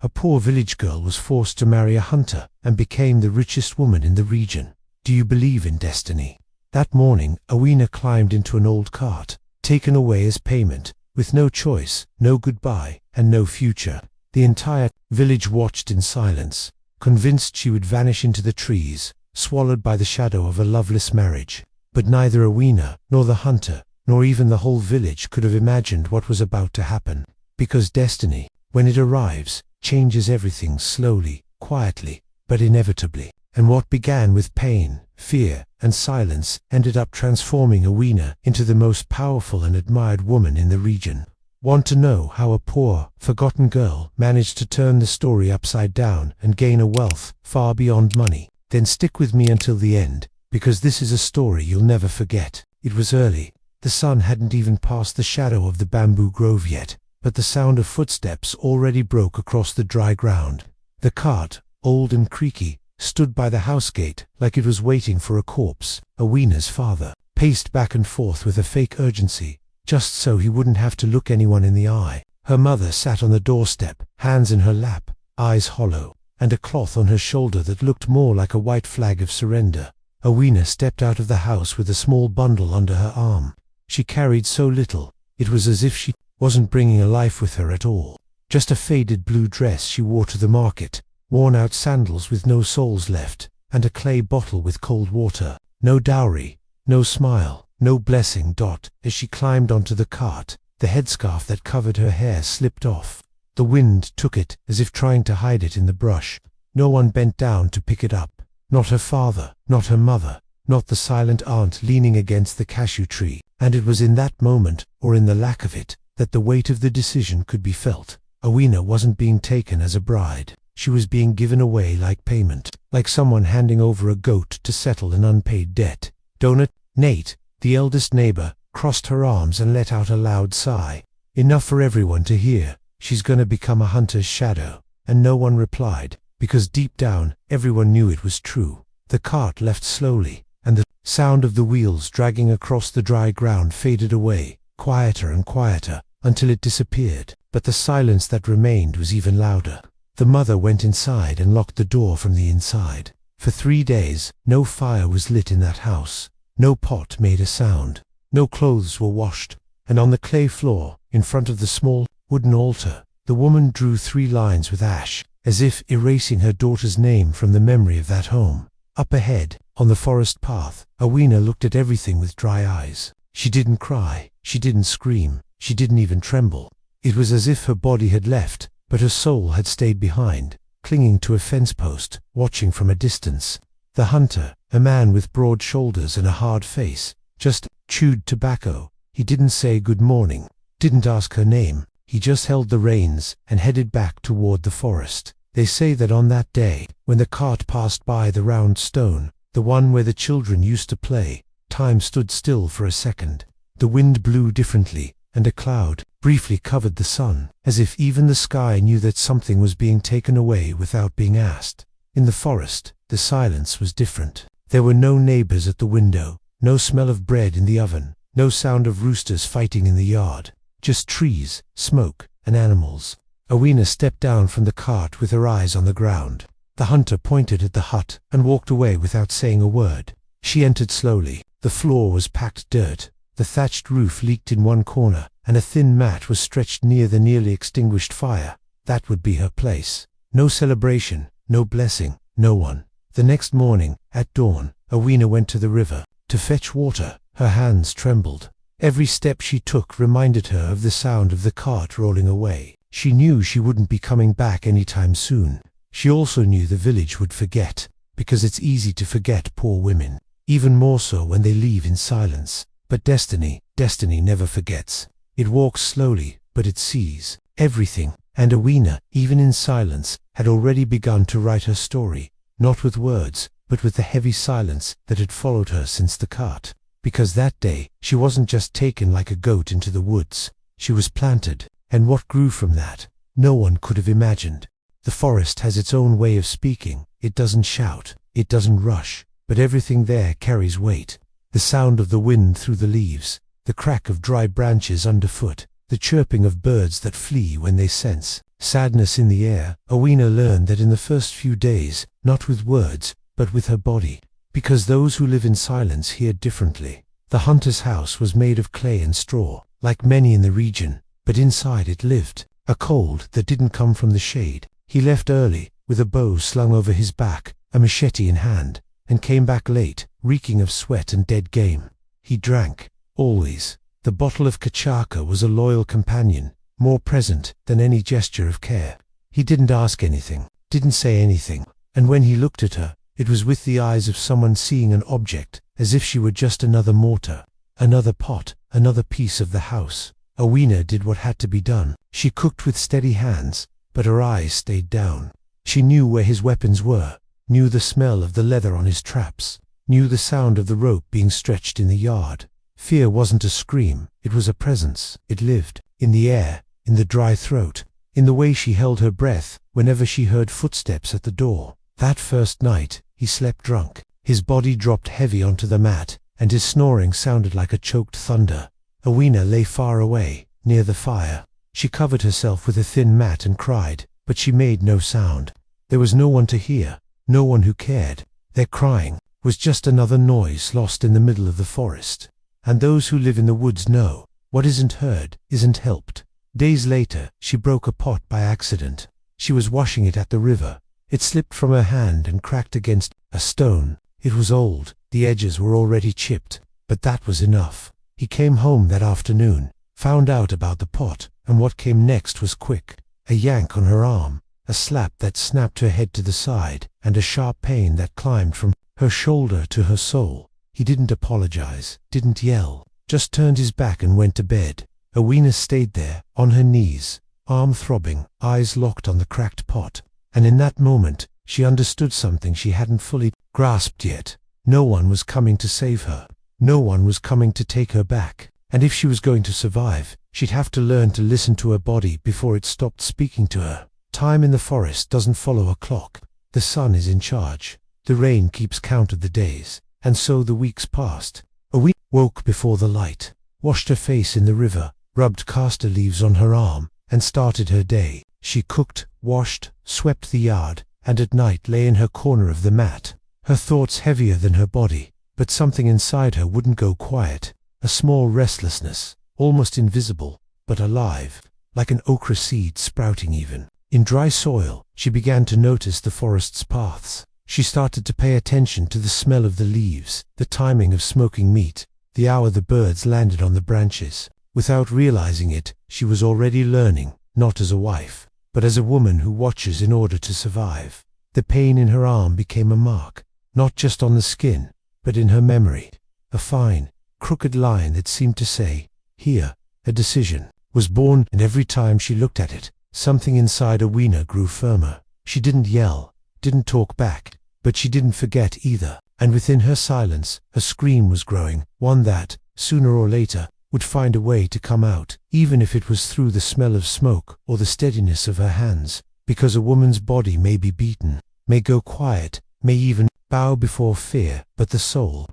a poor village girl was forced to marry a hunter and became the richest woman in the region. Do you believe in destiny? That morning, Awena climbed into an old cart, taken away as payment, with no choice, no goodbye, and no future. The entire village watched in silence, convinced she would vanish into the trees, swallowed by the shadow of a loveless marriage. But neither Awena, nor the hunter, nor even the whole village could have imagined what was about to happen. Because destiny, when it arrives, changes everything slowly, quietly, but inevitably. And what began with pain, fear, and silence ended up transforming Awena into the most powerful and admired woman in the region. Want to know how a poor, forgotten girl managed to turn the story upside down and gain a wealth far beyond money? Then stick with me until the end, because this is a story you'll never forget. It was early. The sun hadn't even passed the shadow of the bamboo grove yet, but the sound of footsteps already broke across the dry ground. The cart, old and creaky, stood by the house gate like it was waiting for a corpse. Awena's father paced back and forth with a fake urgency, just so he wouldn't have to look anyone in the eye. Her mother sat on the doorstep, hands in her lap, eyes hollow, and a cloth on her shoulder that looked more like a white flag of surrender. Awena stepped out of the house with a small bundle under her arm. She carried so little, it was as if she wasn't bringing a life with her at all. Just a faded blue dress she wore to the market, worn-out sandals with no soles left, and a clay bottle with cold water. No dowry, no smile, no blessing. As she climbed onto the cart, the headscarf that covered her hair slipped off. The wind took it, as if trying to hide it in the brush. No one bent down to pick it up. Not her father, not her mother, not the silent aunt leaning against the cashew tree. And it was in that moment, or in the lack of it, that the weight of the decision could be felt. Awena wasn't being taken as a bride. She was being given away like payment, like someone handing over a goat to settle an unpaid debt. Nate, the eldest neighbor, crossed her arms and let out a loud sigh. Enough for everyone to hear. She's gonna become a hunter's shadow. And no one replied, because deep down, everyone knew it was true. The cart left slowly, and the sound of the wheels dragging across the dry ground faded away, quieter and quieter, until it disappeared. But the silence that remained was even louder. The mother went inside and locked the door from the inside. For 3 days, no fire was lit in that house. No pot made a sound. No clothes were washed. And on the clay floor, in front of the small wooden altar, the woman drew 3 lines with ash, as if erasing her daughter's name from the memory of that home. Up ahead, on the forest path, Awena looked at everything with dry eyes. She didn't cry, she didn't scream, she didn't even tremble. It was as if her body had left, but her soul had stayed behind, clinging to a fence post, watching from a distance. The hunter, a man with broad shoulders and a hard face, just chewed tobacco. He didn't say good morning, didn't ask her name. He just held the reins and headed back toward the forest. They say that on that day, when the cart passed by the round stone, the one where the children used to play, time stood still for a second. The wind blew differently, and a cloud briefly covered the sun, as if even the sky knew that something was being taken away without being asked. In the forest, the silence was different. There were no neighbors at the window, no smell of bread in the oven, no sound of roosters fighting in the yard. Just trees, smoke, and animals. Awena stepped down from the cart with her eyes on the ground. The hunter pointed at the hut and walked away without saying a word. She entered slowly. The floor was packed dirt. The thatched roof leaked in one corner, and a thin mat was stretched near the nearly extinguished fire. That would be her place. No celebration, no blessing, no one. The next morning, at dawn, Awena went to the river to fetch water. Her hands trembled. Every step she took reminded her of the sound of the cart rolling away. She knew she wouldn't be coming back anytime soon. She also knew the village would forget, because it's easy to forget poor women, even more so when they leave in silence. But destiny never forgets. It walks slowly, but it sees everything. And Awena, even in silence, had already begun to write her story, not with words, but with the heavy silence that had followed her since the cart. Because that day, she wasn't just taken like a goat into the woods. She was planted, and what grew from that, no one could have imagined. The forest has its own way of speaking. It doesn't shout, it doesn't rush, but everything there carries weight. The sound of the wind through the leaves, the crack of dry branches underfoot, the chirping of birds that flee when they sense sadness in the air. Owena learned that in the first few days, not with words, but with her body, because those who live in silence hear differently. The hunter's house was made of clay and straw, like many in the region, but inside it lived a cold that didn't come from the shade. He left early, with a bow slung over his back, a machete in hand, and came back late, reeking of sweat and dead game. He drank, always. The bottle of Kachaka was a loyal companion, more present than any gesture of care. He didn't ask anything, didn't say anything, and when he looked at her, it was with the eyes of someone seeing an object, as if she were just another mortar, another pot, another piece of the house. Owena did what had to be done. She cooked with steady hands, but her eyes stayed down. She knew where his weapons were, knew the smell of the leather on his traps, knew the sound of the rope being stretched in the yard. Fear wasn't a scream, it was a presence. It lived, in the air, in the dry throat, in the way she held her breath whenever she heard footsteps at the door. That first night, he slept drunk. His body dropped heavy onto the mat, and his snoring sounded like a choked thunder. Owena lay far away, near the fire. She covered herself with a thin mat and cried, but she made no sound. There was no one to hear, no one who cared. Their crying was just another noise lost in the middle of the forest. And those who live in the woods know, what isn't heard isn't helped. Days later, she broke a pot by accident. She was washing it at the river. It slipped from her hand and cracked against a stone. It was old, the edges were already chipped, but that was enough. He came home that afternoon, found out about the pot, and what came next was quick. A yank on her arm, a slap that snapped her head to the side, and a sharp pain that climbed from her shoulder to her soul. He didn't apologize, didn't yell, just turned his back and went to bed. Owena stayed there, on her knees, arm throbbing, eyes locked on the cracked pot. And in that moment, she understood something she hadn't fully grasped yet. No one was coming to save her. No one was coming to take her back. And if she was going to survive, she'd have to learn to listen to her body before it stopped speaking to her. Time in the forest doesn't follow a clock. The sun is in charge. The rain keeps count of the days. And so the weeks passed. Owena woke before the light, washed her face in the river, rubbed castor leaves on her arm, and started her day. She cooked, washed, swept the yard, and at night lay in her corner of the mat, her thoughts heavier than her body. But something inside her wouldn't go quiet, a small restlessness, almost invisible, but alive, like an okra seed sprouting even. In dry soil, she began to notice the forest's paths. She started to pay attention to the smell of the leaves, the timing of smoking meat, the hour the birds landed on the branches. Without realizing it, she was already learning, not as a wife, but as a woman who watches in order to survive. The pain in her arm became a mark, not just on the skin, but in her memory. A fine, crooked line that seemed to say, "Here, a decision," was born, and every time she looked at it, something inside Owena grew firmer. She didn't yell, didn't talk back, but she didn't forget either. And within her silence, a scream was growing, one that, sooner or later, would find a way to come out, even if it was through the smell of smoke or the steadiness of her hands, because a woman's body may be beaten, may go quiet, may even bow before fear, but the soul,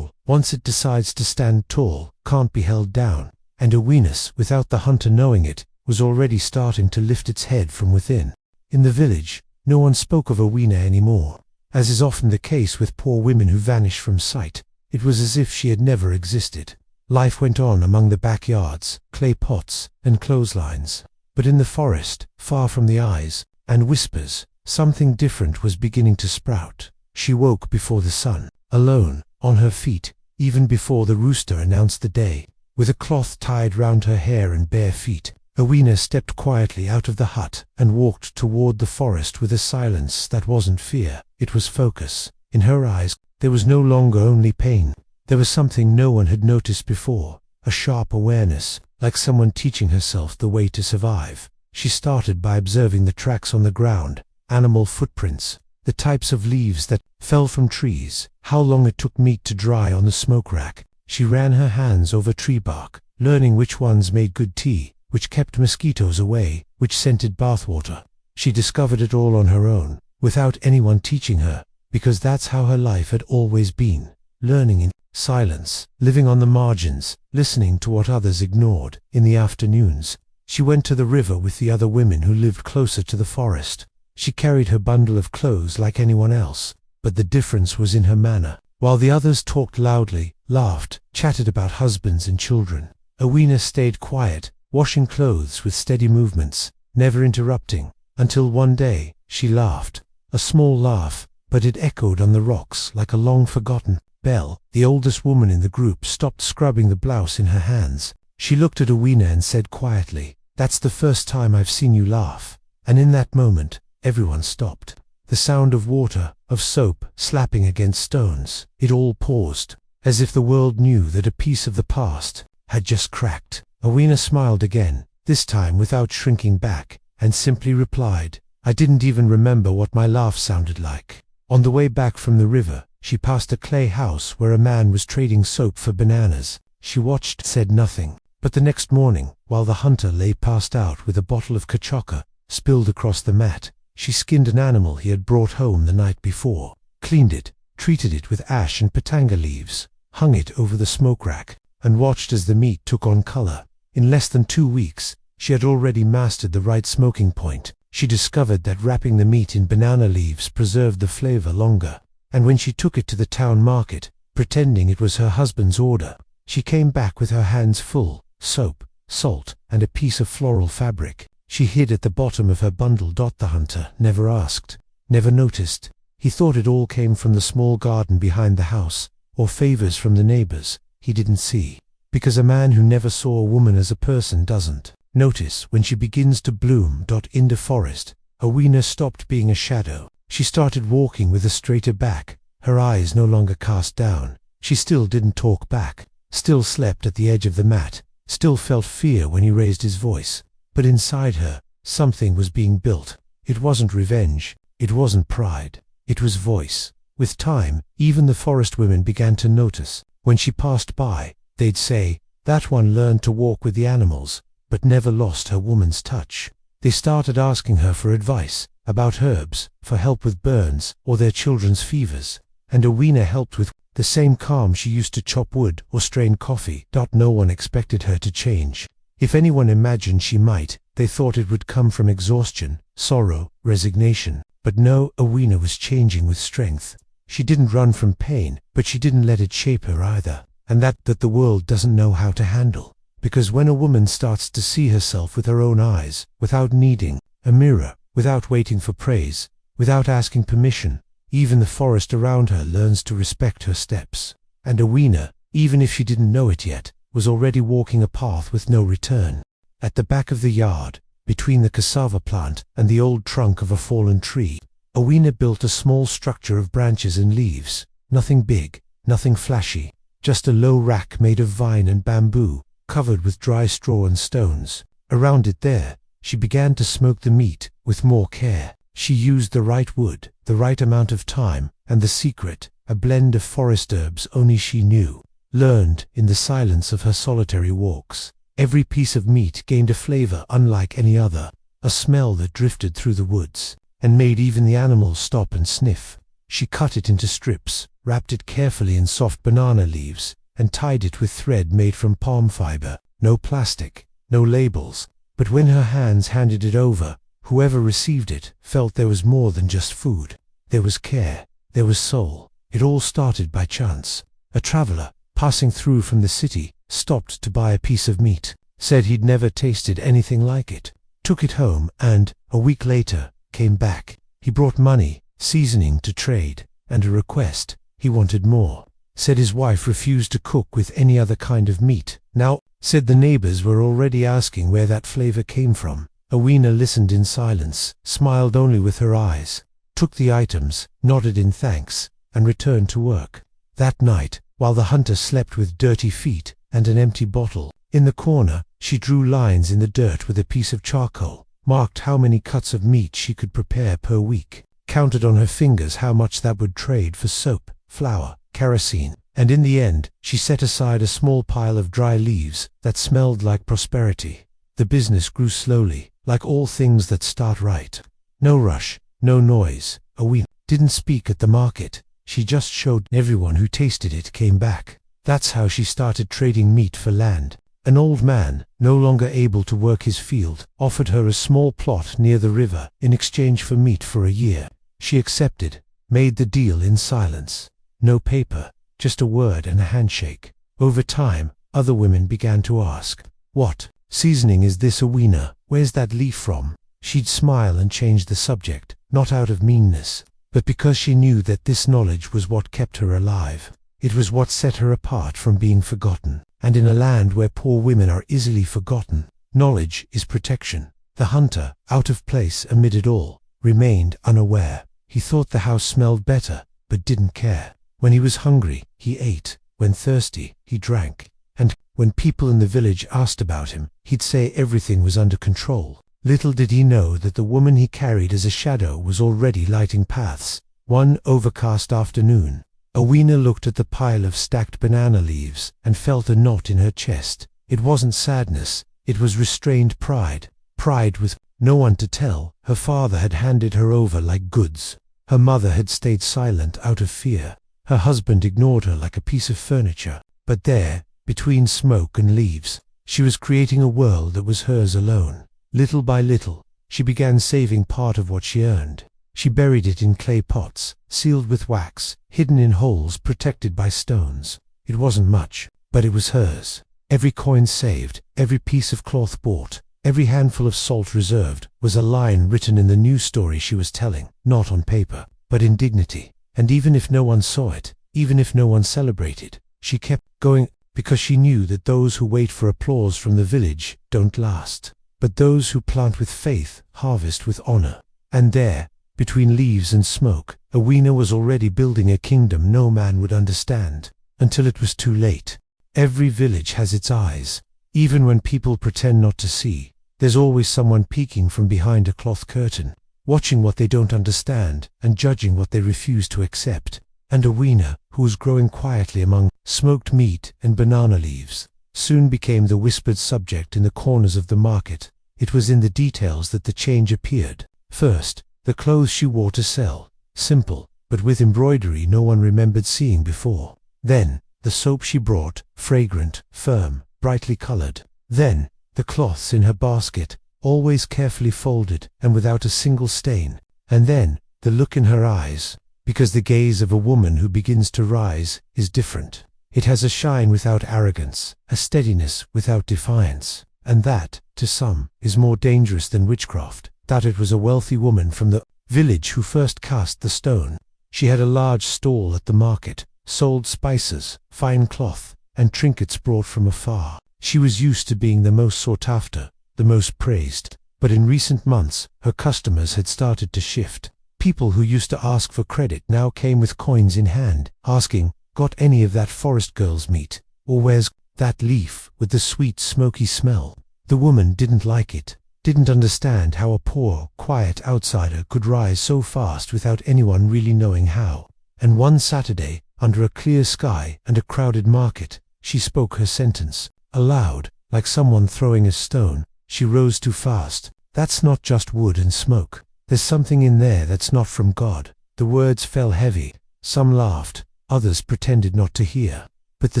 once it decides to stand tall, can't be held down. And Owena's, without the hunter knowing it, was already starting to lift its head from within. In the village, no one spoke of Owena anymore. As is often the case with poor women who vanish from sight, it was as if she had never existed. Life went on among the backyards, clay pots, and clotheslines. But in the forest, far from the eyes and whispers, something different was beginning to sprout. She woke before the sun, alone, on her feet, even before the rooster announced the day. With a cloth tied round her hair and bare feet, Owena stepped quietly out of the hut and walked toward the forest with a silence that wasn't fear, it was focus. In her eyes, there was no longer only pain. There was something no one had noticed before, a sharp awareness, like someone teaching herself the way to survive. She started by observing the tracks on the ground, animal footprints, the types of leaves that fell from trees, how long it took meat to dry on the smoke rack. She ran her hands over tree bark, learning which ones made good tea, which kept mosquitoes away, which scented bathwater. She discovered it all on her own, without anyone teaching her, because that's how her life had always been, learning in silence, living on the margins, listening to what others ignored. In the afternoons, She went to the river with the other women who lived closer to the forest. She carried her bundle of clothes like anyone else, but the difference was in her manner. While the others talked loudly, laughed, chatted about husbands and children, Owena stayed quiet, washing clothes with steady movements, never interrupting, until one day, she laughed. A small laugh, but it echoed on the rocks like a long-forgotten bell. The oldest woman in the group stopped scrubbing the blouse in her hands. She looked at Owena and said quietly, "That's the first time I've seen you laugh." And in that moment, everyone stopped. The sound of water, of soap, slapping against stones, it all paused, as if the world knew that a piece of the past had just cracked. Owena smiled again, this time without shrinking back, and simply replied, "I didn't even remember what my laugh sounded like." On the way back from the river, she passed a clay house where a man was trading soap for bananas. She watched, said nothing. But the next morning, while the hunter lay passed out with a bottle of cachoka spilled across the mat, she skinned an animal he had brought home the night before, cleaned it, treated it with ash and patanga leaves, hung it over the smoke rack, and watched as the meat took on color. In less than 2 weeks, she had already mastered the right smoking point. She discovered that wrapping the meat in banana leaves preserved the flavor longer, and when she took it to the town market, pretending it was her husband's order, she came back with her hands full, soap, salt, and a piece of floral fabric. She hid at the bottom of her bundle. The hunter never asked, never noticed. He thought it all came from the small garden behind the house, or favors from the neighbors. He didn't see, because a man who never saw a woman as a person doesn't notice when she begins to bloom. In the forest, Owena stopped being a shadow. She started walking with a straighter back, her eyes no longer cast down. She still didn't talk back, still slept at the edge of the mat, still felt fear when he raised his voice. But inside her, something was being built. It wasn't revenge, it wasn't pride, it was voice. With time, even the forest women began to notice. When she passed by, they'd say, "That one learned to walk with the animals, but never lost her woman's touch." They started asking her for advice, about herbs, for help with burns, or their children's fevers. And Owena helped with the same calm she used to chop wood or strain coffee. No one expected her to change. If anyone imagined she might, they thought it would come from exhaustion, sorrow, resignation. But no, Owena was changing with strength. She didn't run from pain, but she didn't let it shape her either. And that the world doesn't know how to handle. Because when a woman starts to see herself with her own eyes, without needing a mirror, without waiting for praise, without asking permission, even the forest around her learns to respect her steps. And Owena, even if she didn't know it yet, was already walking a path with no return. At the back of the yard, between the cassava plant and the old trunk of a fallen tree, Owena built a small structure of branches and leaves. Nothing big, nothing flashy, just a low rack made of vine and bamboo, covered with dry straw and stones. Around it there, she began to smoke the meat with more care. She used the right wood, the right amount of time, and the secret, a blend of forest herbs only she knew, learned in the silence of her solitary walks. Every piece of meat gained a flavor unlike any other, a smell that drifted through the woods, and made even the animals stop and sniff. She cut it into strips, wrapped it carefully in soft banana leaves, and tied it with thread made from palm fiber. No plastic, no labels. But when her hands handed it over, whoever received it felt there was more than just food. There was care, there was soul. It all started by chance. A traveler, passing through from the city, stopped to buy a piece of meat, said he'd never tasted anything like it, took it home, and, a week later, came back. He brought money, seasoning to trade, and a request. He wanted more. Said his wife refused to cook with any other kind of meat. Now, said the neighbors were already asking where that flavor came from. Owena listened in silence, smiled only with her eyes, took the items, nodded in thanks, and returned to work. That night, while the hunter slept with dirty feet and an empty bottle, in the corner, she drew lines in the dirt with a piece of charcoal, marked how many cuts of meat she could prepare per week, counted on her fingers how much that would trade for soap, flour, kerosene, and in the end, she set aside a small pile of dry leaves that smelled like prosperity. The business grew slowly, like all things that start right. No rush, no noise. Owena didn't speak at the market. She just showed everyone who tasted it came back. That's how she started trading meat for land. An old man, no longer able to work his field, offered her a small plot near the river in exchange for meat for a year. She accepted, made the deal in silence. No paper, just a word and a handshake. Over time, other women began to ask, "What seasoning is this, Awina? Where's that leaf from?" She'd smile and change the subject, not out of meanness, but because she knew that this knowledge was what kept her alive. It was what set her apart from being forgotten. And in a land where poor women are easily forgotten, knowledge is protection. The hunter, out of place amid it all, remained unaware. He thought the house smelled better, but didn't care. When he was hungry, he ate. When thirsty, he drank. And when people in the village asked about him, he'd say everything was under control. Little did he know that the woman he carried as a shadow was already lighting paths. One overcast afternoon, Awina looked at the pile of stacked banana leaves and felt a knot in her chest. It wasn't sadness, it was restrained pride. Pride with no one to tell. Her father had handed her over like goods. Her mother had stayed silent out of fear. Her husband ignored her like a piece of furniture. But there, between smoke and leaves, she was creating a world that was hers alone. Little by little, she began saving part of what she earned. She buried it in clay pots, sealed with wax, hidden in holes protected by stones. It wasn't much, but it was hers. Every coin saved, every piece of cloth bought, every handful of salt reserved, was a line written in the new story she was telling, not on paper, but in dignity. And even if no one saw it, even if no one celebrated, she kept going, because she knew that those who wait for applause from the village don't last. But those who plant with faith harvest with honor. And there, between leaves and smoke, Awina was already building a kingdom no man would understand, until it was too late. Every village has its eyes. Even when people pretend not to see, there's always someone peeking from behind a cloth curtain, watching what they don't understand and judging what they refuse to accept. And Awina, who was growing quietly among smoked meat and banana leaves, soon became the whispered subject in the corners of the market. It was in the details that the change appeared. First, the clothes she wore to sell, simple, but with embroidery no one remembered seeing before. Then, the soap she brought, fragrant, firm, brightly colored. Then, the cloths in her basket, always carefully folded and without a single stain. And then, the look in her eyes, because the gaze of a woman who begins to rise is different. It has a shine without arrogance, a steadiness without defiance. And that, to some, is more dangerous than witchcraft. That it was a wealthy woman from the village who first cast the stone. She had a large stall at the market, sold spices, fine cloth, and trinkets brought from afar. She was used to being the most sought after, the most praised. But in recent months, her customers had started to shift. People who used to ask for credit now came with coins in hand, asking, "Got any of that forest girl's meat? Or where's that leaf with the sweet smoky smell?" The woman didn't like it. Didn't understand how a poor, quiet outsider could rise so fast without anyone really knowing how. And one Saturday, under a clear sky and a crowded market, she spoke her sentence, aloud, like someone throwing a stone. She rose too fast. "That's not just wood and smoke. There's something in there that's not from God." The words fell heavy. Some laughed, others pretended not to hear. But the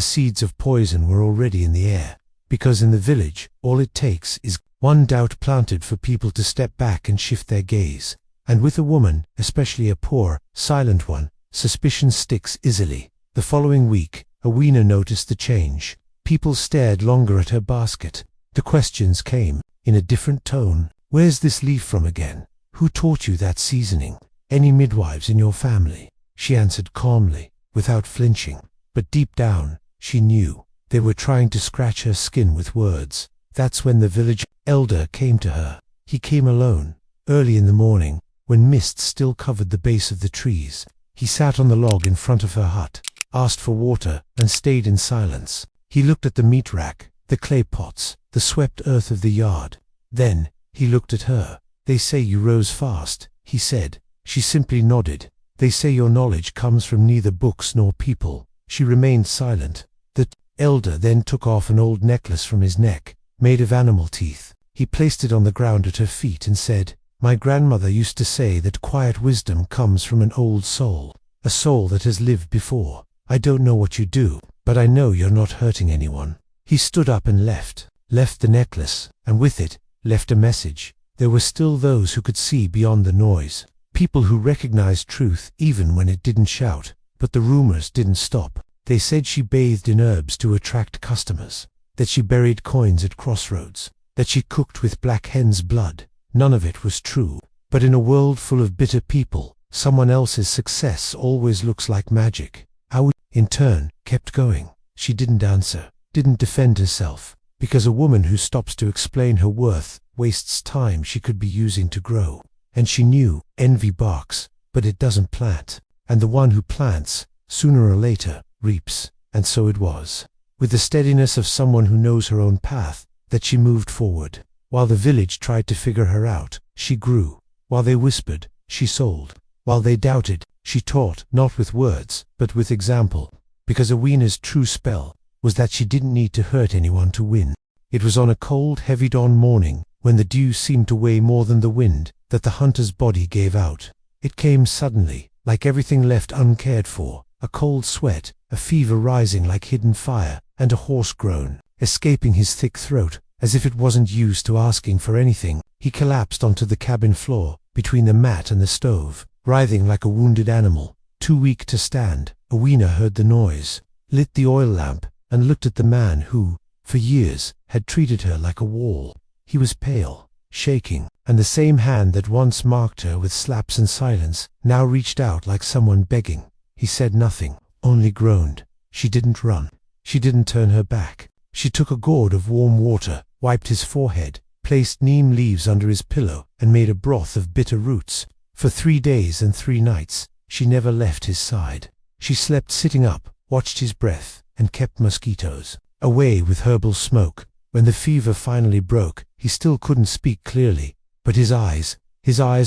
seeds of poison were already in the air. Because in the village, all it takes is one doubt planted for people to step back and shift their gaze. And with a woman, especially a poor, silent one, suspicion sticks easily. The following week, Awina noticed the change. People stared longer at her basket. The questions came, in a different tone. "Where's this leaf from again? Who taught you that seasoning? Any midwives in your family?" She answered calmly, without flinching. But deep down, she knew. They were trying to scratch her skin with words. That's when the village elder came to her. He came alone, early in the morning, when mist still covered the base of the trees. He sat on the log in front of her hut, asked for water, and stayed in silence. He looked at the meat rack, the clay pots, the swept earth of the yard. Then, he looked at her. "They say you rose fast," he said. She simply nodded. "They say your knowledge comes from neither books nor people." She remained silent. The elder then took off an old necklace from his neck, made of animal teeth. He placed it on the ground at her feet and said, "My grandmother used to say that quiet wisdom comes from an old soul, a soul that has lived before. I don't know what you do, but I know you're not hurting anyone." He stood up and left the necklace, and with it, left a message. There were still those who could see beyond the noise. People who recognized truth even when it didn't shout. But the rumors didn't stop. They said she bathed in herbs to attract customers, that she buried coins at crossroads, that she cooked with black hen's blood. None of it was true. But in a world full of bitter people, someone else's success always looks like magic. Awi, in turn, kept going. She didn't answer, didn't defend herself, because a woman who stops to explain her worth wastes time she could be using to grow. And she knew, envy barks, but it doesn't plant. And the one who plants, sooner or later, reaps. And so it was. With the steadiness of someone who knows her own path, that she moved forward. While the village tried to figure her out, she grew. While they whispered, she sold. While they doubted, she taught, not with words, but with example. Because Awena's true spell was that she didn't need to hurt anyone to win. It was on a cold, heavy dawn morning, when the dew seemed to weigh more than the wind, that the hunter's body gave out. It came suddenly, like everything left uncared for, a cold sweat, a fever rising like hidden fire, and a hoarse groan, escaping his thick throat, as if it wasn't used to asking for anything. He collapsed onto the cabin floor, between the mat and the stove, writhing like a wounded animal, too weak to stand. Awena heard the noise, lit the oil lamp, and looked at the man who, for years, had treated her like a wall. He was pale, shaking, and the same hand that once marked her with slaps and silence now reached out like someone begging. He said nothing, only groaned. She didn't run. She didn't turn her back. She took a gourd of warm water, wiped his forehead, placed neem leaves under his pillow, and made a broth of bitter roots. For 3 days and 3 nights, she never left his side. She slept sitting up, watched his breath, and kept mosquitoes away with herbal smoke. When the fever finally broke, he still couldn't speak clearly. But his eyes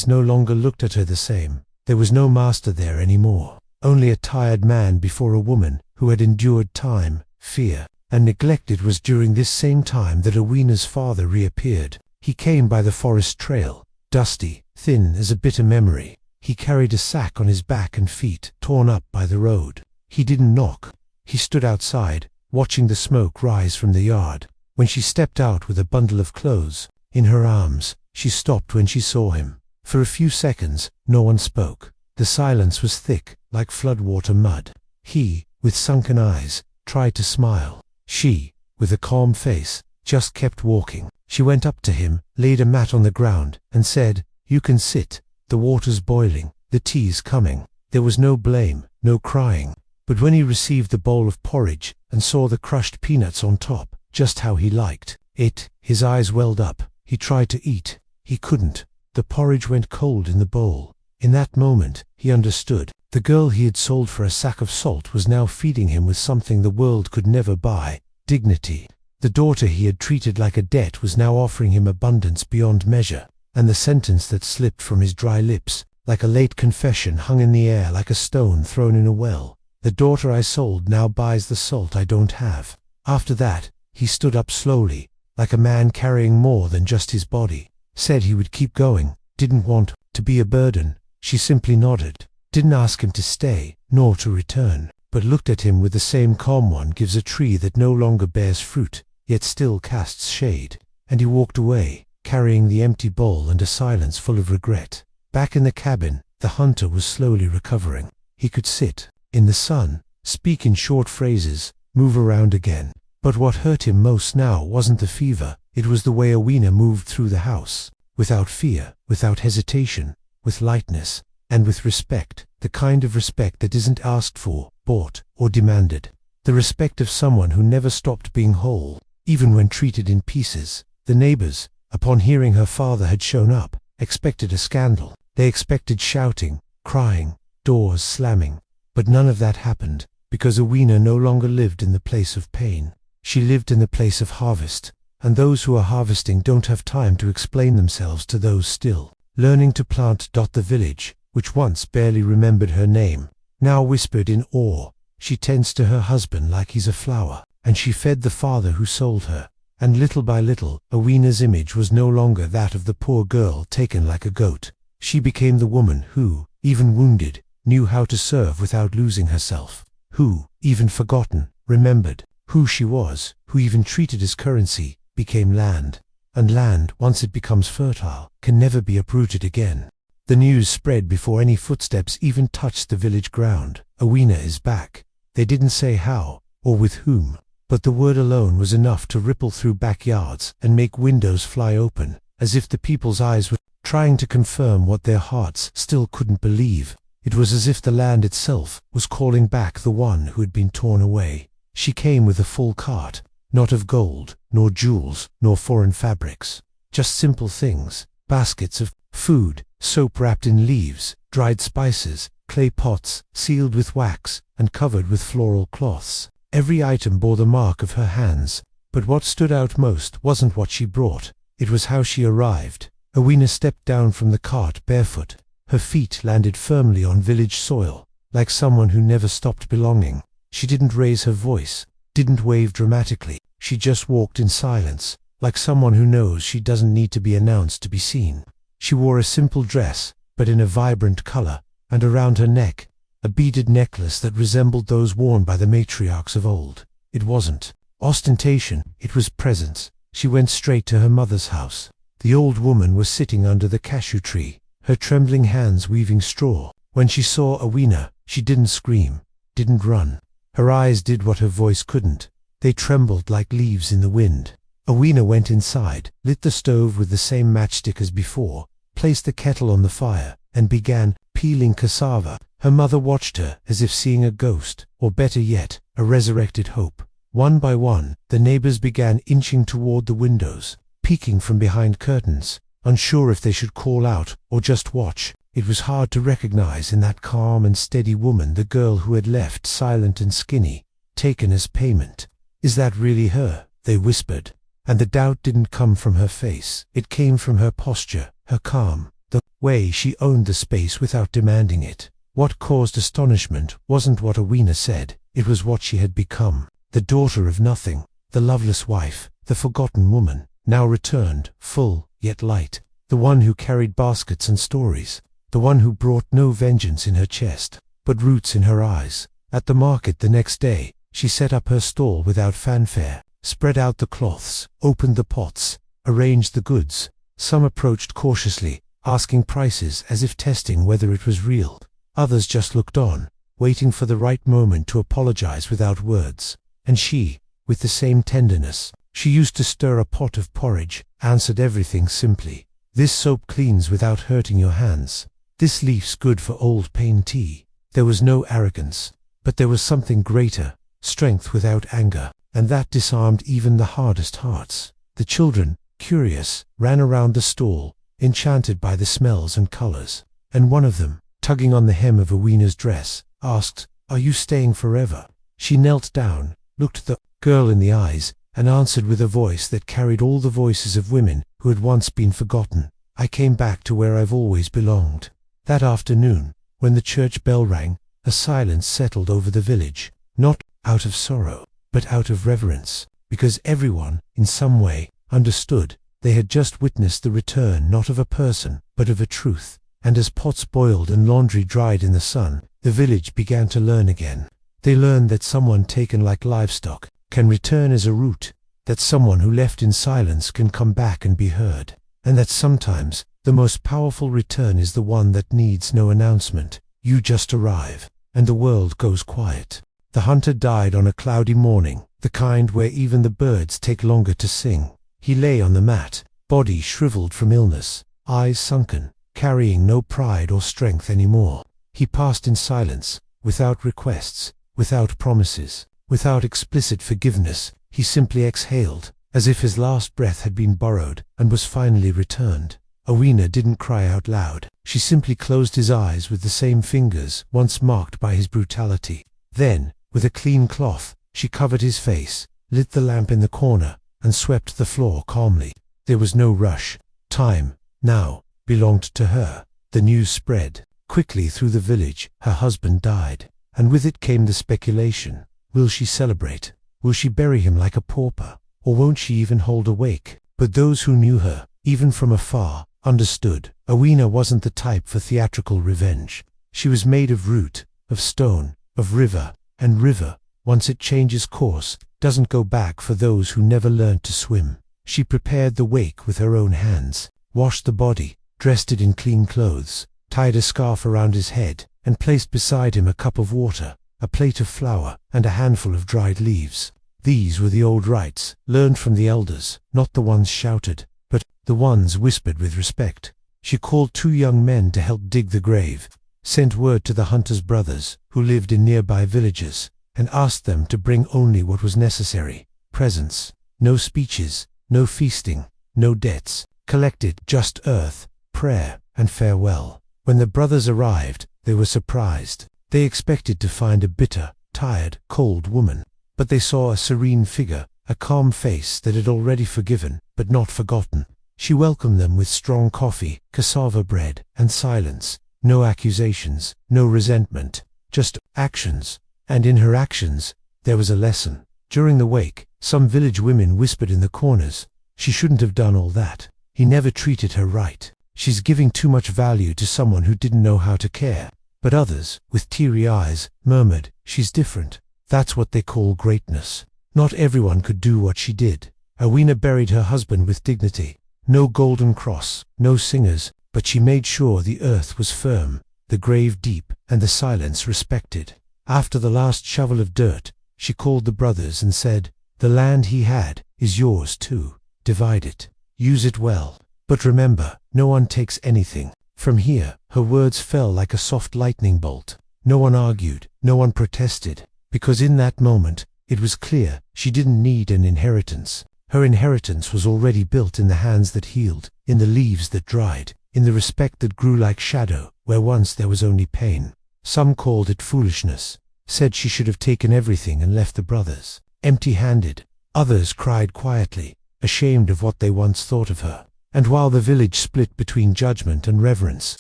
no longer looked at her the same. There was no master there anymore. Only a tired man before a woman who had endured time, fear, and neglect. It was during this same time that Awena's father reappeared. He came by the forest trail, dusty, thin as a bitter memory. He carried a sack on his back and feet, torn up by the road. He didn't knock. He stood outside, watching the smoke rise from the yard. When she stepped out with a bundle of clothes in her arms, she stopped when she saw him. For a few seconds, no one spoke. The silence was thick, like floodwater mud. He, with sunken eyes, tried to smile. She, with a calm face, just kept walking. She went up to him, laid a mat on the ground, and said, "You can sit. The water's boiling, the tea's coming." There was no blame, no crying. But when he received the bowl of porridge and saw the crushed peanuts on top, just how he liked it, his eyes welled up. He tried to eat. He couldn't. The porridge went cold in the bowl. In that moment, he understood. The girl he had sold for a sack of salt was now feeding him with something the world could never buy: dignity. The daughter he had treated like a debt was now offering him abundance beyond measure. And the sentence that slipped from his dry lips, like a late confession, hung in the air like a stone thrown in a well. The daughter I sold now buys the salt I don't have. After that, he stood up slowly, like a man carrying more than just his body. Said he would keep going, didn't want to be a burden. She simply nodded, didn't ask him to stay, nor to return, but looked at him with the same calm one gives a tree that no longer bears fruit, yet still casts shade. And he walked away, carrying the empty bowl and a silence full of regret. Back in the cabin, the hunter was slowly recovering. He could sit in the sun, speak in short phrases, move around again. But what hurt him most now wasn't the fever, it was the way Awena moved through the house, without fear, without hesitation, with lightness, and with respect, the kind of respect that isn't asked for, bought, or demanded. The respect of someone who never stopped being whole, even when treated in pieces. The neighbors, upon hearing her father had shown up, expected a scandal. They expected shouting, crying, doors slamming. But none of that happened, because Awena no longer lived in the place of pain. She lived in the place of harvest, and those who are harvesting don't have time to explain themselves to those still learning to plant. The village, which once barely remembered her name, now whispered in awe. She tends to her husband like he's a flower, and she fed the father who sold her. And little by little, Awena's image was no longer that of the poor girl taken like a goat. She became the woman who, even wounded, knew how to serve without losing herself, who, even forgotten, remembered, Who she was, who even treated as currency, became land. And land, once it becomes fertile, can never be uprooted again. The news spread before any footsteps even touched the village ground. Awina is back. They didn't say how, or with whom, but the word alone was enough to ripple through backyards and make windows fly open, as if the people's eyes were trying to confirm what their hearts still couldn't believe. It was as if the land itself was calling back the one who had been torn away. She came with a full cart, not of gold, nor jewels, nor foreign fabrics. Just simple things, baskets of food, soap wrapped in leaves, dried spices, clay pots, sealed with wax, and covered with floral cloths. Every item bore the mark of her hands, but what stood out most wasn't what she brought, it was how she arrived. Awina stepped down from the cart barefoot. Her feet landed firmly on village soil, like someone who never stopped belonging. She didn't raise her voice, didn't wave dramatically, she just walked in silence, like someone who knows she doesn't need to be announced to be seen. She wore a simple dress, but in a vibrant color, and around her neck, a beaded necklace that resembled those worn by the matriarchs of old. It wasn't ostentation, it was presence. She went straight to her mother's house. The old woman was sitting under the cashew tree, her trembling hands weaving straw. When she saw Awina, she didn't scream, didn't run. Her eyes did what her voice couldn't. They trembled like leaves in the wind. Awina went inside, lit the stove with the same matchstick as before, placed the kettle on the fire, and began peeling cassava. Her mother watched her as if seeing a ghost, or better yet, a resurrected hope. One by one, the neighbors began inching toward the windows, peeking from behind curtains, unsure if they should call out or just watch. It was hard to recognize in that calm and steady woman the girl who had left silent and skinny, taken as payment. "Is that really her?" they whispered. And the doubt didn't come from her face. It came from her posture, her calm, the way she owned the space without demanding it. What caused astonishment wasn't what Awina said, it was what she had become. The daughter of nothing, the loveless wife, the forgotten woman, now returned, full, yet light. The one who carried baskets and stories. The one who brought no vengeance in her chest, but roots in her eyes. At the market the next day, she set up her stall without fanfare, spread out the cloths, opened the pots, arranged the goods. Some approached cautiously, asking prices as if testing whether it was real. Others just looked on, waiting for the right moment to apologize without words. And she, with the same tenderness, she used to stir a pot of porridge, answered everything simply. "This soap cleans without hurting your hands. This leaf's good for old pain tea." There was no arrogance, but there was something greater, strength without anger, and that disarmed even the hardest hearts. The children, curious, ran around the stall, enchanted by the smells and colors, and one of them, tugging on the hem of Awina's dress, asked, "Are you staying forever?" She knelt down, looked the girl in the eyes, and answered with a voice that carried all the voices of women who had once been forgotten, "I came back to where I've always belonged." That afternoon, when the church bell rang, a silence settled over the village, not out of sorrow, but out of reverence, because everyone, in some way, understood. They had just witnessed the return not of a person, but of a truth. And as pots boiled and laundry dried in the sun, the village began to learn again. They learned that someone taken like livestock can return as a root, that someone who left in silence can come back and be heard, and that sometimes the most powerful return is the one that needs no announcement. You just arrive, and the world goes quiet. The hunter died on a cloudy morning, the kind where even the birds take longer to sing. He lay on the mat, body shriveled from illness, eyes sunken, carrying no pride or strength anymore. He passed in silence, without requests, without promises, without explicit forgiveness. He simply exhaled, as if his last breath had been borrowed and was finally returned. Awina didn't cry out loud. She simply closed his eyes with the same fingers once marked by his brutality. Then, with a clean cloth, she covered his face, lit the lamp in the corner, and swept the floor calmly. There was no rush. Time, now, belonged to her. The news spread quickly through the village. Her husband died, and with it came the speculation. Will she celebrate? Will she bury him like a pauper? Or won't she even hold a wake? But those who knew her, even from afar, understood. Awina wasn't the type for theatrical revenge. She was made of root, of stone, of river, and river, once it changes course, doesn't go back for those who never learned to swim. She prepared the wake with her own hands, washed the body, dressed it in clean clothes, tied a scarf around his head, and placed beside him a cup of water, a plate of flour, and a handful of dried leaves. These were the old rites, learned from the elders, not the ones shouted, but the ones whispered with respect. She called 2 young men to help dig the grave, sent word to the hunters' brothers, who lived in nearby villages, and asked them to bring only what was necessary, presents, no speeches, no feasting, no debts, collected just earth, prayer, and farewell. When the brothers arrived, they were surprised. They expected to find a bitter, tired, cold woman, but they saw a serene figure, a calm face that had already forgiven, but not forgotten. She welcomed them with strong coffee, cassava bread, and silence. No accusations, no resentment, just actions. And in her actions, there was a lesson. During the wake, some village women whispered in the corners, "She shouldn't have done all that. He never treated her right. She's giving too much value to someone who didn't know how to care." But others, with teary eyes, murmured, "She's different. That's what they call greatness." Not everyone could do what she did. Awina buried her husband with dignity. No golden cross, no singers, but she made sure the earth was firm, the grave deep, and the silence respected. After the last shovel of dirt, she called the brothers and said, "The land he had is yours too. Divide it. Use it well. But remember, no one takes anything." From here, her words fell like a soft lightning bolt. No one argued, no one protested, because in that moment, it was clear she didn't need an inheritance. Her inheritance was already built in the hands that healed, in the leaves that dried, in the respect that grew like shadow, where once there was only pain. Some called it foolishness, said she should have taken everything and left the brothers empty-handed. Others cried quietly, ashamed of what they once thought of her. And while the village split between judgment and reverence,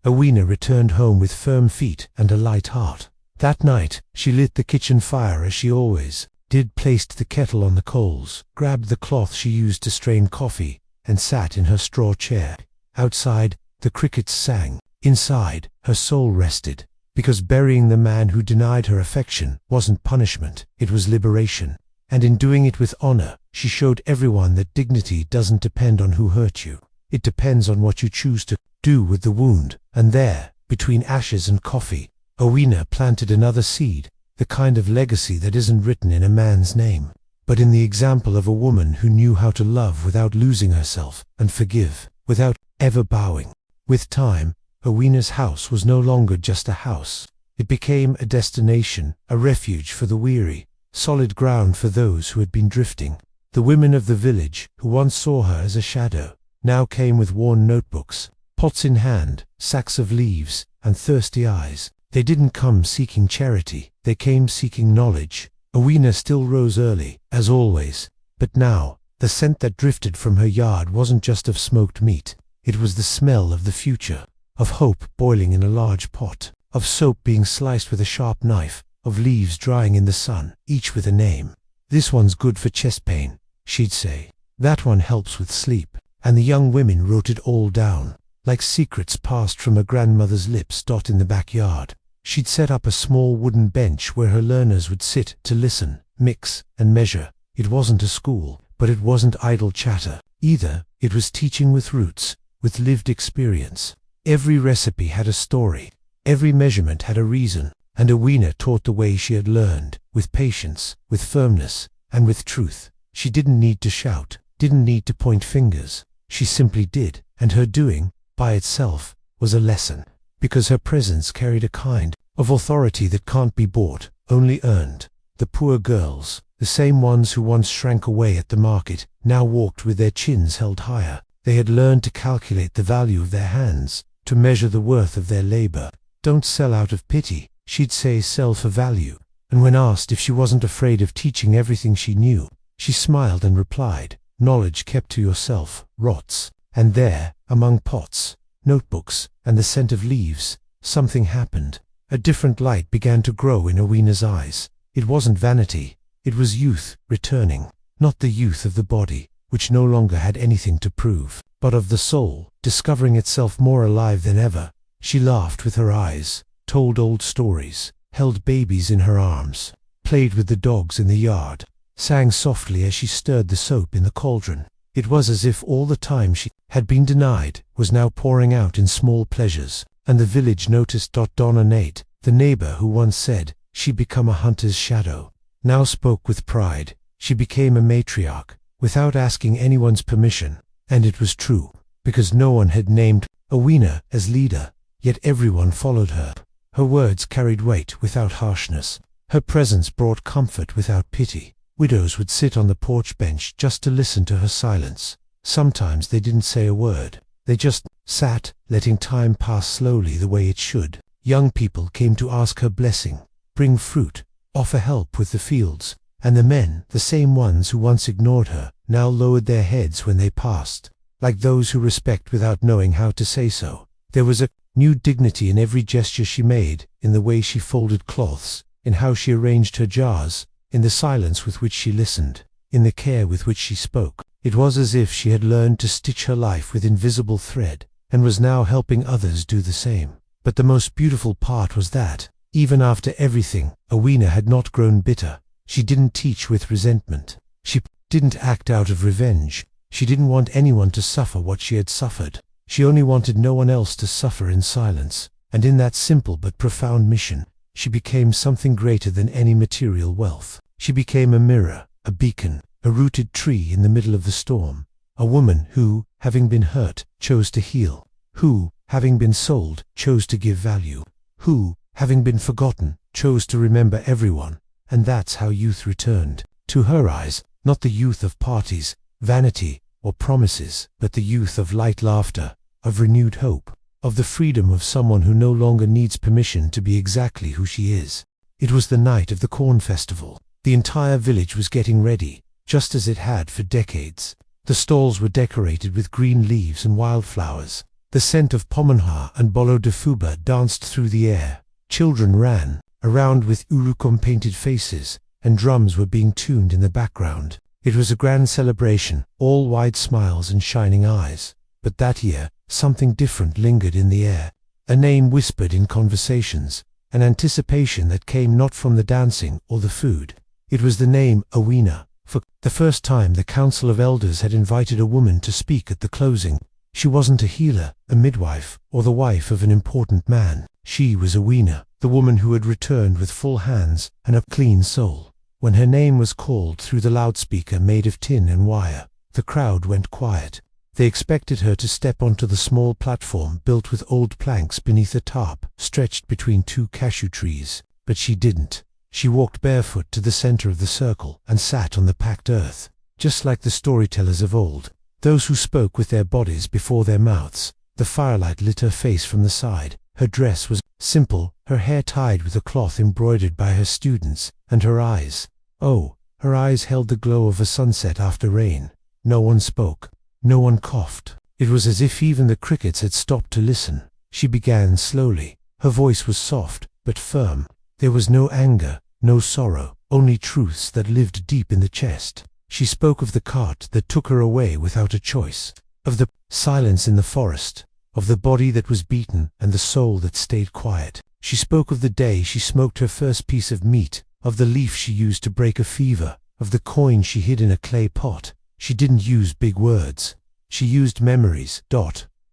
Awina returned home with firm feet and a light heart. That night, she lit the kitchen fire as she always did, placed the kettle on the coals, grabbed the cloth she used to strain coffee, and sat in her straw chair. Outside, the crickets sang. Inside, her soul rested, because burying the man who denied her affection wasn't punishment, it was liberation. And in doing it with honor, she showed everyone that dignity doesn't depend on who hurt you. It depends on what you choose to do with the wound. And there, between ashes and coffee, Awina planted another seed, the kind of legacy that isn't written in a man's name, but in the example of a woman who knew how to love without losing herself, and forgive without ever bowing. With time, Awina's house was no longer just a house. It became a destination, a refuge for the weary, solid ground for those who had been drifting. The women of the village, who once saw her as a shadow, now came with worn notebooks, pots in hand, sacks of leaves, and thirsty eyes. They didn't come seeking charity, they came seeking knowledge. Awina still rose early, as always, but now, the scent that drifted from her yard wasn't just of smoked meat. It was the smell of the future, of hope boiling in a large pot, of soap being sliced with a sharp knife, of leaves drying in the sun, each with a name. "This one's good for chest pain," she'd say. "That one helps with sleep." And the young women wrote it all down, like secrets passed from her grandmother's lips. In the backyard, she'd set up a small wooden bench where her learners would sit to listen, mix, and measure. It wasn't a school, but it wasn't idle chatter either. It was teaching with roots, with lived experience. Every recipe had a story, every measurement had a reason, and Awina taught the way she had learned, with patience, with firmness, and with truth. She didn't need to shout, didn't need to point fingers. She simply did, and her doing, by itself, was a lesson, because her presence carried a kind of authority that can't be bought, only earned. The poor girls, the same ones who once shrank away at the market, now walked with their chins held higher. They had learned to calculate the value of their hands, to measure the worth of their labor. "Don't sell out of pity," she'd say, "sell for value." And when asked if she wasn't afraid of teaching everything she knew, she smiled and replied, "Knowledge kept to yourself rots." And there, among pots, notebooks, and the scent of leaves, something happened. A different light began to grow in Awina's eyes. It wasn't vanity, it was youth returning, not the youth of the body, which no longer had anything to prove, but of the soul, discovering itself more alive than ever. She laughed with her eyes, told old stories, held babies in her arms, played with the dogs in the yard, sang softly as she stirred the soap in the cauldron. It was as if all the time she had been denied was now pouring out in small pleasures, and the village noticed. Donna Nate, the neighbor who once said she'd become a hunter's shadow, now spoke with pride. She became a matriarch, without asking anyone's permission, and it was true, because no one had named Owena as leader, yet everyone followed her. Her words carried weight without harshness. Her presence brought comfort without pity. Widows would sit on the porch bench just to listen to her silence. Sometimes they didn't say a word. They just sat, letting time pass slowly the way it should. Young people came to ask her blessing, bring fruit, offer help with the fields, and the men, the same ones who once ignored her, now lowered their heads when they passed, like those who respect without knowing how to say so. There was a new dignity in every gesture she made, in the way she folded cloths, in how she arranged her jars, in the silence with which she listened, in the care with which she spoke. It was as if she had learned to stitch her life with invisible thread, and was now helping others do the same. But the most beautiful part was that, even after everything, Owena had not grown bitter. She didn't teach with resentment. She didn't act out of revenge. She didn't want anyone to suffer what she had suffered. She only wanted no one else to suffer in silence. And in that simple but profound mission, she became something greater than any material wealth. She became a mirror, a beacon, a rooted tree in the middle of the storm. A woman who, having been hurt, chose to heal. Who, having been sold, chose to give value. Who, having been forgotten, chose to remember everyone. And that's how youth returned. To her eyes, not the youth of parties, vanity, or promises, but the youth of light laughter, of renewed hope, of the freedom of someone who no longer needs permission to be exactly who she is. It was the night of the corn festival. The entire village was getting ready, just as it had for decades. The stalls were decorated with green leaves and wildflowers. The scent of pomenhar and bolo de fuba danced through the air. Children ran around with urukum-painted faces, and drums were being tuned in the background. It was a grand celebration, all wide smiles and shining eyes. But that year, something different lingered in the air. A name whispered in conversations, an anticipation that came not from the dancing or the food. It was the name Owena. For the first time, the Council of Elders had invited a woman to speak at the closing. She wasn't a healer, a midwife, or the wife of an important man. She was Owena, the woman who had returned with full hands and a clean soul. When her name was called through the loudspeaker made of tin and wire, the crowd went quiet. They expected her to step onto the small platform built with old planks beneath a tarp stretched between two cashew trees, but she didn't. She walked barefoot to the center of the circle and sat on the packed earth, just like the storytellers of old, those who spoke with their bodies before their mouths. The firelight lit her face from the side. Her dress was simple, her hair tied with a cloth embroidered by her students, and her eyes, oh, her eyes held the glow of a sunset after rain. No one spoke. No one coughed. It was as if even the crickets had stopped to listen. She began slowly. Her voice was soft, but firm. There was no anger, no sorrow, only truths that lived deep in the chest. She spoke of the cart that took her away without a choice, of the silence in the forest, of the body that was beaten and the soul that stayed quiet. She spoke of the day she smoked her first piece of meat, of the leaf she used to break a fever, of the coin she hid in a clay pot. She didn't use big words. She used memories.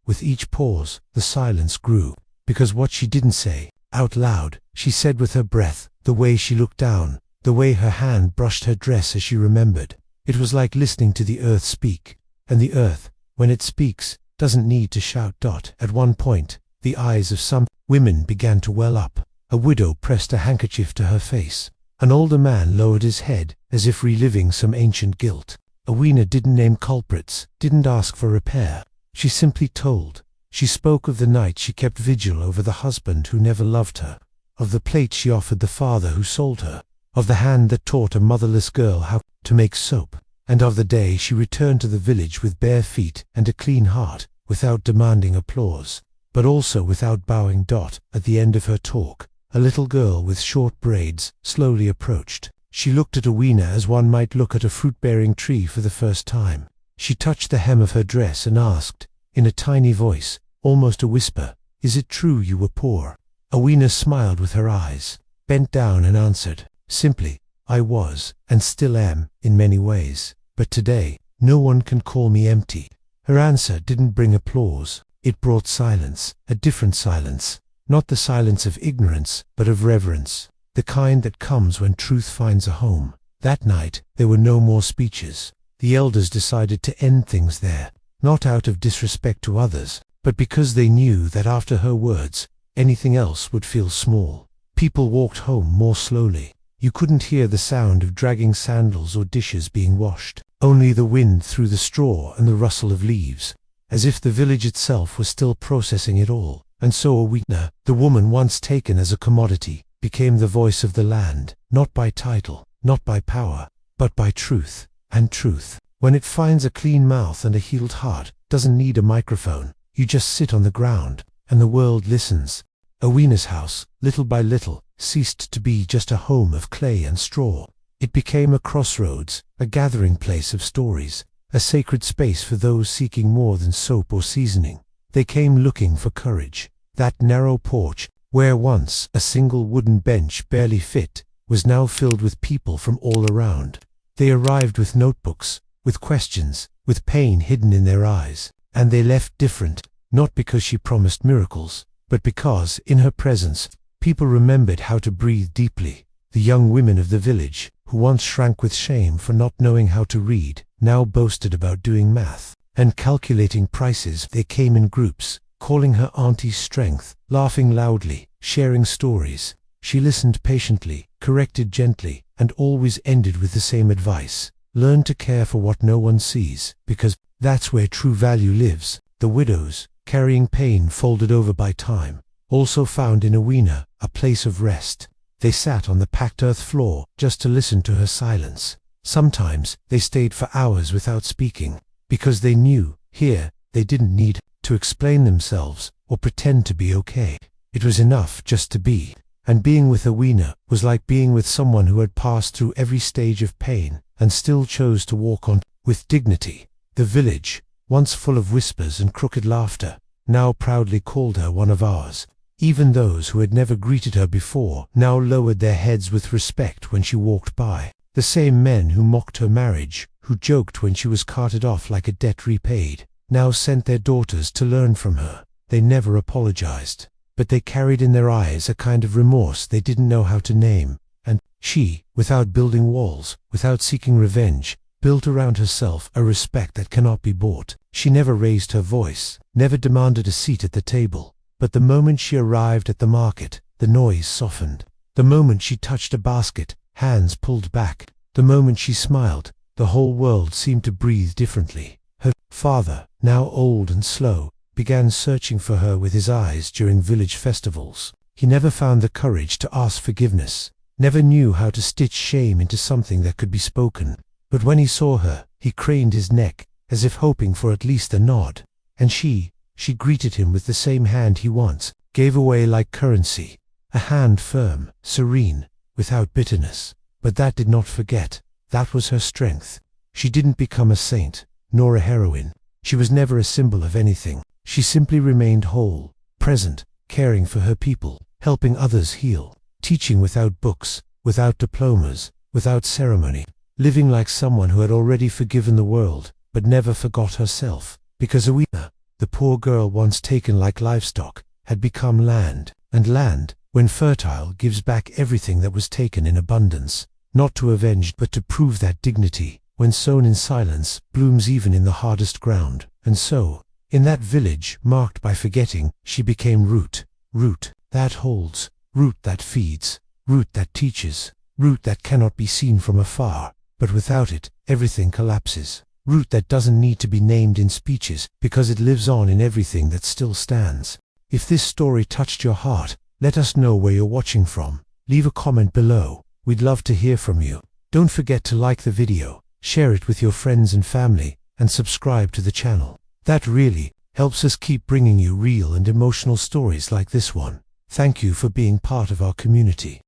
With each pause, the silence grew, because what she didn't say, out loud, she said with her breath, the way she looked down, the way her hand brushed her dress as she remembered. It was like listening to the earth speak, and the earth, when it speaks, doesn't need to shout. At one point, the eyes of some women began to well up. A widow pressed a handkerchief to her face. An older man lowered his head, as if reliving some ancient guilt. Owena didn't name culprits, didn't ask for repair. She simply told. She spoke of the night she kept vigil over the husband who never loved her, of the plate she offered the father who sold her, of the hand that taught a motherless girl how to make soap, and of the day she returned to the village with bare feet and a clean heart, without demanding applause, but also without bowing. At the end of her talk, a little girl with short braids slowly approached. She looked at Owena as one might look at a fruit-bearing tree for the first time. She touched the hem of her dress and asked, in a tiny voice, almost a whisper, "Is it true you were poor?" Owena smiled with her eyes, bent down and answered, simply, I was, and still am, in many ways. But today, no one can call me empty. Her answer didn't bring applause. It brought silence, a different silence. Not the silence of ignorance, but of reverence. The kind that comes when truth finds a home. That night, there were no more speeches. The elders decided to end things there, not out of disrespect to others, but because they knew that after her words, anything else would feel small. People walked home more slowly. You couldn't hear the sound of dragging sandals or dishes being washed, only the wind through the straw and the rustle of leaves, as if the village itself was still processing it all. And so Awina, the woman once taken as a commodity, became the voice of the land, not by title, not by power, but by truth. And truth, when it finds a clean mouth and a healed heart, doesn't need a microphone. You just sit on the ground, and the world listens. Awina's house, little by little, ceased to be just a home of clay and straw. It became a crossroads, a gathering place of stories, a sacred space for those seeking more than soap or seasoning. They came looking for courage. That narrow porch, where once a single wooden bench barely fit, was now filled with people from all around. They arrived with notebooks, with questions, with pain hidden in their eyes, and they left different, not because she promised miracles, but because, in her presence, people remembered how to breathe deeply. The young women of the village, who once shrank with shame for not knowing how to read, now boasted about doing math and calculating prices. They came in groups, calling her Auntie's strength, laughing loudly, sharing stories. She listened patiently, corrected gently, and always ended with the same advice: learn to care for what no one sees, because that's where true value lives. The widows, carrying pain folded over by time, also found in Awina a place of rest. They sat on the packed earth floor just to listen to her silence. Sometimes they stayed for hours without speaking, because they knew, here, they didn't need to explain themselves or pretend to be okay. It was enough just to be. And being with Awina was like being with someone who had passed through every stage of pain and still chose to walk on with dignity. The village, once full of whispers and crooked laughter, now proudly called her one of ours. Even those who had never greeted her before now lowered their heads with respect when she walked by. The same men who mocked her marriage, who joked when she was carted off like a debt repaid, now sent their daughters to learn from her. They never apologized, but they carried in their eyes a kind of remorse they didn't know how to name. And she, without building walls, without seeking revenge, built around herself a respect that cannot be bought. She never raised her voice, never demanded a seat at the table. But the moment she arrived at the market, the noise softened. The moment she touched a basket, hands pulled back. The moment she smiled, the whole world seemed to breathe differently. Her father, now old and slow, began searching for her with his eyes during village festivals. He never found the courage to ask forgiveness, never knew how to stitch shame into something that could be spoken. But when he saw her, he craned his neck, as if hoping for at least a nod. And she greeted him with the same hand he once gave away like currency, a hand firm, serene, without bitterness. But that did not forget. That was her strength. She didn't become a saint, nor a heroine. She was never a symbol of anything. She simply remained whole, present, caring for her people, helping others heal, teaching without books, without diplomas, without ceremony, living like someone who had already forgiven the world, but never forgot herself. Because Awina, the poor girl once taken like livestock, had become land, and land, when fertile, gives back everything that was taken in abundance, not to avenge but to prove that dignity, when sown in silence, blooms even in the hardest ground. And so, in that village marked by forgetting, she became root, root that holds, root that feeds, root that teaches, root that cannot be seen from afar, but without it, everything collapses. Root that doesn't need to be named in speeches, because it lives on in everything that still stands. If this story touched your heart, let us know where you're watching from. Leave a comment below. We'd love to hear from you. Don't forget to like the video, share it with your friends and family, and subscribe to the channel. That really helps us keep bringing you real and emotional stories like this one. Thank you for being part of our community.